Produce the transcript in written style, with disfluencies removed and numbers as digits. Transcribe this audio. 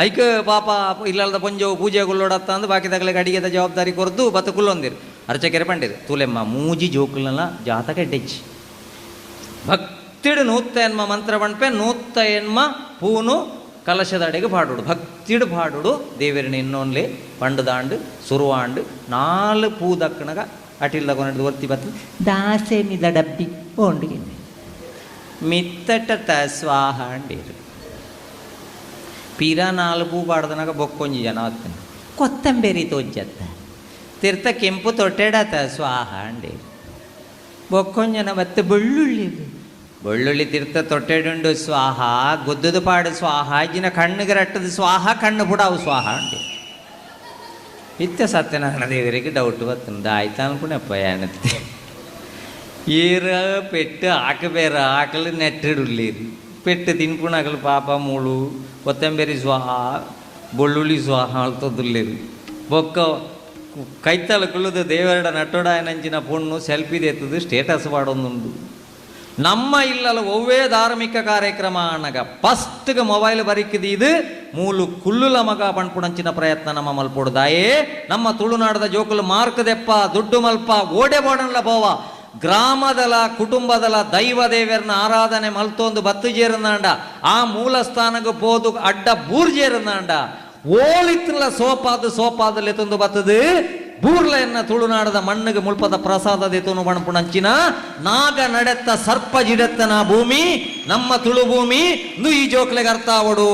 ಐಕ ಪಾಪ ಇಲ್ಲದ ಪೊಂಜವು ಪೂಜೆ ಕುಲ್ಲೋಡತ್ತ ಅಂದು ಬಾಕಿ ತಗಲಿಗೆ ಅಡಿಗೆದ ಜವಾಬ್ದಾರಿ ಕೊರ್ದು ಬತ್ತು ಕುಲ್ಲೊಂದಿರು ಅರ್ಚಕೆರೆ ಪಂಡಿರು ತೂಲೆಮ್ಮ ಮೂಜಿ ಜೋಕುಲನ ಜಾತಕ ಎಡ್ಡೆಚ್ಚಿ ಭಕ್ತಿಡು ನೂತ್ತ ಎನ್ಮ ಮಂತ್ರ ಪಂಡ್ಪೆ ನೂತ್ತ ಎನ್ಮ ಪೂನು ಕಲಶದ ಅಡೆಗೆ ಪಾಡುಡು ಭಕ್ತಿಡು ಪಾಡುಡು ದೇವರಿನ ಇನ್ನೊಂದ್ಲೆ ಪಂಡುದಾಂಡು ಸುರುವಾಂಡು 4 ಪೂ ದಕ್ಕಣಗ ಅಟಿಲ್ದ ಕೊನೆದು ಒತ್ತಿ ಬತ್ತು ದಾಸೆ ಮಿದ ಡಬ್ಬಿ ಓಂಡಿಗೆ ಮಿತ್ತಟ ಸ್ವಾಹ ಅಂಡೀರು ಪೀರ 4 ಪೂ ಪಾಡ್ದನಾಗ ಬೊಕ್ಕೊಂಜಿ ಜನ ಹೊತ್ತನು ಕೊತ್ತಂಬೇರಿ ತೋಜ್ಜತ್ತ ತಿರ್ತ ಕೆಂಪು ತೊಟ್ಟೆಡತ ಸ್ವಾಹ ಅಂಡೀರು ಬೊಕ್ಕೊಂಜನ ಮತ್ತೆ ಬೆಳ್ಳುಳ್ಳಿ ತಿರ್ತ ತೊಟ್ಟೆಡುಂಡು ಸ್ವಾಹ ಗೊದ್ದದು ಪಾಡು ಸ್ವಾಹ ಇಜಿನ ಕಣ್ಣಿಗೆ ರಟ್ಟದು ಸ್ವಾಹ ಕಣ್ಣು ಬುಡಾವು ಸ್ವಾಹ ಅಂಡಿ ಇತ್ತ ಸತ್ಯನಾರಾಯಣ ದೇವರಿಗೆ ಡೌಟ್ ಬರ್ತಂದು ಆಯ್ತು ಅನ್ಕೊಂಡಪ್ಪ ಏನತ್ತೆ ಏರ ಪೆಟ್ಟು ಹಾಕಬೇರ ಹಾಕಲು ನೆಟ್ಟಿಡುಳ್ಳೀರಿ ಪೆಟ್ಟು ತಿನ್ಪುಣಾಗಲು ಪಾಪ ಮೂಳು ಕೊತ್ತಂಬರಿ ಸ್ವಾಹ ಬೆಳ್ಳುಳ್ಳಿ ಸ್ವಾಹ ಅಳ್ತದುಳ್ಳೀರಿ ಬೊಕ್ಕ ಕೈತಲ ಕುಲ್ಲದು ದೇವರಡ ನಟ್ಟೋಡ ನಂಚಿನ ಪುಣ್ಣು ಸೆಲ್ಫಿ ಎತ್ತದು ಸ್ಟೇಟಸ್ ಪಾಡೊಂದುಂಡು ನಮ್ಮ ಇಲ್ಲಲ್ಲ ಒವ್ವೇ ಧಾರ್ಮಿಕ ಕಾರ್ಯಕ್ರಮ ಅನ್ನಗ ಫಸ್ಟ್ಗೆ ಮೊಬೈಲ್ ಬರಿಕಿದು ಇದು ಮೂಲು ಕುಲ್ಲುಲ ಮಗ ಪಣ್ಪುಣಂಚಿನ ಪ್ರಯತ್ನ ನಮ್ಮ ಮಲ್ಪೊಡ್ದಾಯೇ ನಮ್ಮ ತುಳುನಾಡದ ಜೋಕುಲು ಮಾರ್ಕದೆಪ್ಪ ದುಡ್ಡು ಮಲ್ಪ ಓಡೆ ಬೋಡನ್ಲ ಬೋವ ಗ್ರಾಮದಲ ಕುಟುಂಬದಲ ದೈವ ದೇವರನ್ನ ಆರಾಧನೆ ಮಲ್ತೊಂದು ಬತ್ತು ಜೇರುನಾಂಡ ಆ ಮೂಲ ಸ್ಥಾನಕ್ಕೆ ಪೋದು ಅಡ್ಡ ಬೂರ್ಜೇರುನಾಂಡ ಓಳಿತ್ತಲ್ಲ ಸೋಪಾದಲ್ಲಿ ತಂದು ಬತ್ತದು ಬೂರ್ಲ ಎನ್ನ ತುಳುನಾಡದ ಮಣ್ಣಿಗೆ ಮುಲ್ಪದ ಪ್ರಸಾದದ ತುನು ಬಣ್ಪುಣಂಚಿನ ನಾಗ ನಡೆತ್ತ ಸರ್ಪ ಜಿಡೆತ್ತನ ಭೂಮಿ ನಮ್ಮ ತುಳು ಭೂಮಿ ಈ ಜೋಕ್ಲೆಗೆ ಅರ್ಥ ಅವಡು.